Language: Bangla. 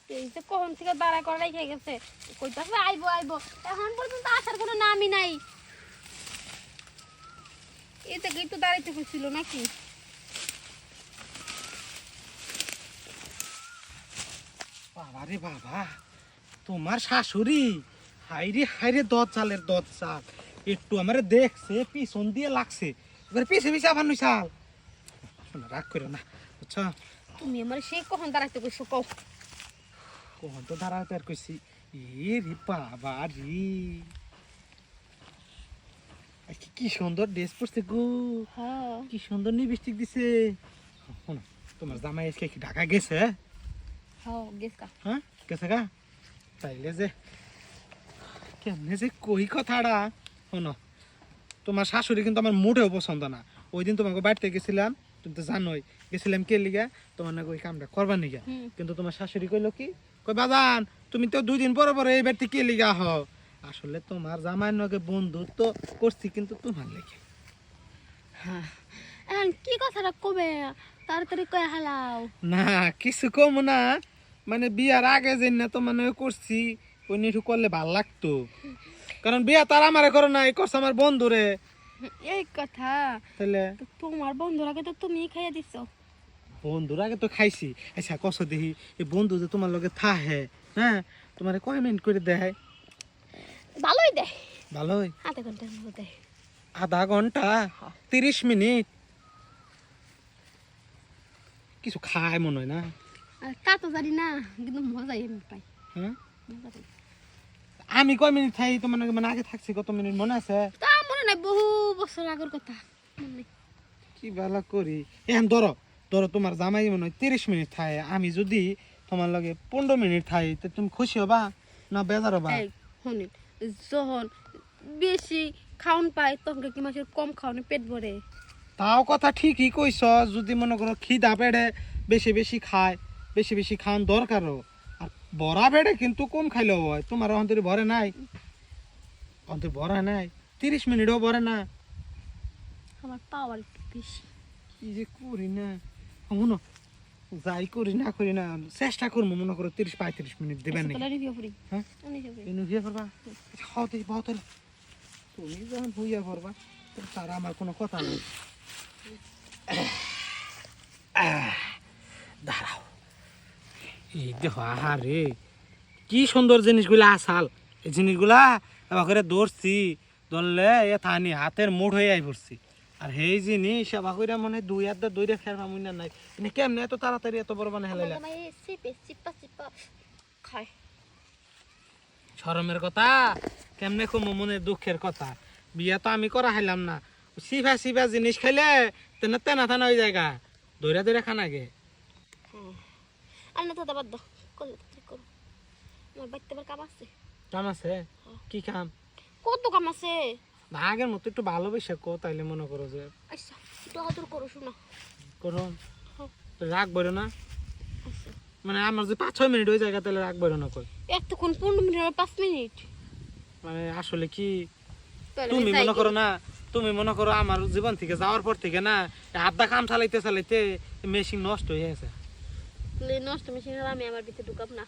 এই যে কখন থেকে দাঁড়া করে রেখে গেছে, কইতাছে আইবো আইবো, এখন পর্যন্ত আসার কোনো নামই নাই। এই থেকে একটু দাঁড়াইতে কইছিল নাকি? বাবা রে বাবা, তোমার শাশুড়ি হাইরে হাইরে দজ্জালের দজ্জাল। একটু আমারে দেখছে, পিছন দিয়ে লাগছে, এবার পিছে পিছে আবার নইছাল। শোনা, রাগ করো না, বুঝছো? তুমি আমার সেই কখন দাঁড়াইতে কইছো কও? কখন তো দাঁড়াতে আর কইছি। এ রে বাবা রে, আজকে কি সুন্দর ড্রেস পরছে গো, হ্যাঁ কি সুন্দর লিপস্টিক দিছে। শোনো, তোমার জামাই আজকে কি ঢাকা গেছে? হ্যাঁ গেছকা। হ্যাঁ গেছে গা? তাইলে যে কেমনে যে কই কথাটা। শোনো, তোমার শাশুড়ি কিন্তু আমার মোটেও পছন্দ না। ওই দিন তোমাকে বাড়িতে গেছিলাম, তুমি তো জানোই গেছিলাম কে লিগা, তোমার নাকি ওই কামটা করবার নিগা। কিন্তু তোমার শাশুড়ি কইলো কি, কই বাজান তুমি তো 2 দিন পরে পরে এই বাড়িতে কে লিগা হও। আসলে তোমার জামাইয়ের নগে বন্ধুত্ব করছি কিন্তু তোমার লেগে। হ্যাঁ এখন কি কথাটা কবে? তাড়াতাড়ি কয়ে হালাও। না কিছু কম না, মানে বিয়ার আগে যে না তো মানে করছি, ওই নিয়ে একটু করলে ভাল লাগতো। কারণ বিয়া তার আমারে করে না, এই করছে আমার বন্ধুরে। এই কথা? তাহলে তো তোমার বন্ধুরাকে তো তুমিই খাইয়ে দিছো। বন্ধুর আগে তো খাইছি। আচ্ছা কষ্ট দেখি, এই বন্ধু যে তোমার লগে থাহে, হ্যাঁ তোমার কয় মিনিট করে দেয়? ভালোই দেয়, ভালোই। আধা ঘন্টার মতো দেয়। আধা ঘন্টা? 30 মিনিট? কিছু খায় মনে হয় না? আর তা তো জানি না, কিন্তু মজাই আমি পাই। হ্যাঁ মজা পাই। আমি কয় মিনিট থাই তোমার লগে, মানে আগে থাকছি কত মিনিট মনে আছে? তা মনে নাই, বহু বছর আগের কথা মনে নাই। কি বেলা করি এখন। ধরো ধরো তোমার জামাই মনে হয় 30 মিনিট থাকে, আমি যদি তোমার লগে 15 মিনিট থাই, তো তুমি খুশি হবা না বেজার হবা? এই শুনিন, যখন বেশি খাওন পাই তখন কি মাসের কম খাওয়ানো পেট ভরে? তাও কথা ঠিকই কইছ। যদি মনে করো খিদা পেড়ে বেশি বেশি খায়, বেশি বেশি খাওয়ান দরকারও। আর বড়া পেড়ে কিন্তু কম খাইলেও হয়। তোমার অন্তরে ভরে নাই, অন্তরে ভরা নাই, 30 মিনিটও ভরে না। আমার পাওয়ার একটু বেশি। কি যে করি না, শুনো, যাই করি না করি না চেষ্টা করবো মনে করো 30-35 মিনিট দেবেন নাকি? হ্যাঁ হইয়া পড়বা, হতে বহুত। তুমি যখন হইয়া পড়বা তারা আমার কোনো কথা নেই। দাঁড়াও, এই দেখো আহারে কি সুন্দর জিনিসগুলা আসাল। এই জিনিসগুলা এবার করে ধরছি, ধরলে এ থানি হাতের মুঠ হয়ে আই পড়ছি। আর সেই জিনিস এবার করে মনে 2 হাত দিয়ে দৌড়ে ফেরবা মনে নাই। এনে কেমনে এত তাড়াতাড়ি এত বড় বানা হেলাইলা? শরমের কথা কেমনে কম, মনে দুঃখের কথা। বিয়া তো আমি করা হাইলাম না, সিফা সিফা জিনিস খাইলে তেনা তেনা থানা ওই জায়গা দৌড়া দৌড়া খানা গে। আর না তো বাদ দাও, করলে তো করো। আমার বাড়িতে আবার কাম আছে। কাম আছে? কি কাম? কত কাম আছে? না আগের মতো একটু ভালোবেসে কো, তাইলে মনে করো যে আচ্ছা একটু আদর করো শোনা। করো। রাগ বইরো না, মানে আমার যে 5-6 মিনিট ওই জায়গা, তাহলে রাগ বইরো না কই। এতক্ষণ 15 মিনিট আর 5 মিনিট? মানে আসলে কি তাহলে তুমি যাই মনে কি? করো না, তুমি মনে করো আমার জীবন থেকে যাওয়ার পর থেকে না, হাতটা কাম চালাইতে চালাইতে মেশিন নষ্ট হয়ে গেছে। নষ্ট মেশিন আমি আমার ভিতরে ঢুকাব না।